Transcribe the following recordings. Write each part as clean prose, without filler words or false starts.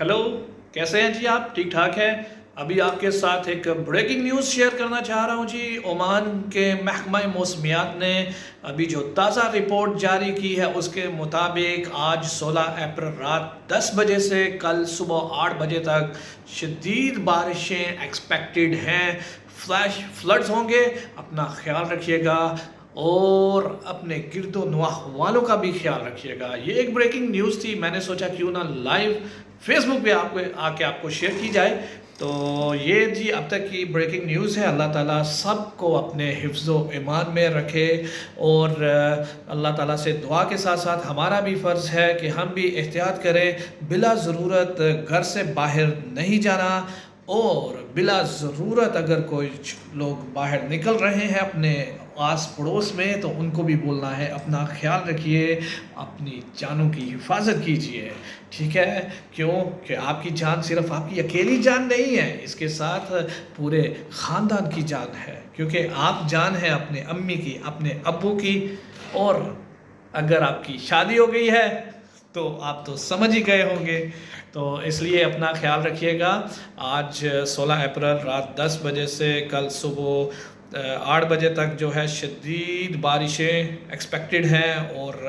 Hello, कैसे हैं जी आप? ठीक ठाक हैं? अभी आपके साथ एक ब्रेकिंग न्यूज़ शेयर करना चाह रहा हूं जी। ओमान के महकमा मौसमियात ने अभी जो ताज़ा रिपोर्ट जारी की है उसके मुताबिक आज 16 अप्रैल रात 10 बजे से कल सुबह 8 बजे तक शदीद बारिशें एक्सपेक्टेड हैं। फ्लैश फ्लड्स होंगे, अपना ख्याल रखिएगा और अपने गिरदो नवाह वालों का भी ख्याल रखिएगा। ये एक ब्रेकिंग न्यूज़ थी, मैंने सोचा क्यों ना लाइव फेसबुक पे आपको शेयर की जाए। तो ये जी अब तक की ब्रेकिंग न्यूज़ है। अल्लाह ताला सबको अपने हिफ्ज़ो ईमान में रखे और अल्लाह ताला से दुआ के साथ साथ हमारा भी फ़र्ज़ है कि हम भी एहतियात करें, बिला ज़रूरत घर से बाहर नहीं जाना और बिला ज़रूरत अगर कोई लोग बाहर निकल रहे हैं अपने आस पड़ोस में तो उनको भी बोलना है अपना ख्याल रखिए, अपनी जानों की हिफाजत कीजिए। ठीक है? क्यों कि आपकी जान सिर्फ आपकी अकेली जान नहीं है, इसके साथ पूरे ख़ानदान की जान है, क्योंकि आप जान है अपने अम्मी की, अपने अब्बू की। और अगर आपकी शादी हो गई है तो आप तो समझ ही गए होंगे। तो इसलिए अपना ख्याल रखिएगा। आज 16 अप्रैल रात 10 बजे से कल सुबह 8 बजे तक जो है शदीद बारिशें एक्सपेक्टेड हैं और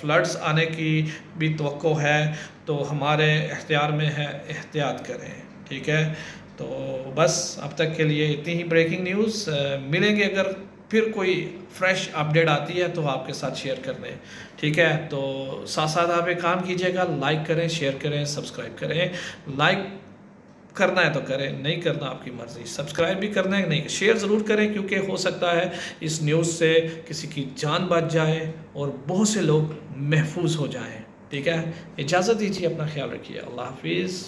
फ्लड्स आने की भी तवक्को है। तो हमारे इख्तियार में है, एहतियात करें। ठीक है? तो बस अब तक के लिए इतनी ही ब्रेकिंग न्यूज़। मिलेंगे अगर फिर कोई फ्रेश अपडेट आती है तो आपके साथ शेयर कर दें। ठीक है? तो साथ साथ आप एक काम कीजिएगा, लाइक करें, शेयर करें, सब्सक्राइब करें। लाइक करना है तो करें, नहीं करना आपकी मर्ज़ी। सब्सक्राइब भी करना है नहीं, शेयर ज़रूर करें, क्योंकि हो सकता है इस न्यूज़ से किसी की जान बच जाए और बहुत से लोग महफूज हो जाएं। ठीक है? इजाज़त दीजिए, अपना ख्याल रखिए। अल्लाह हाफिज़।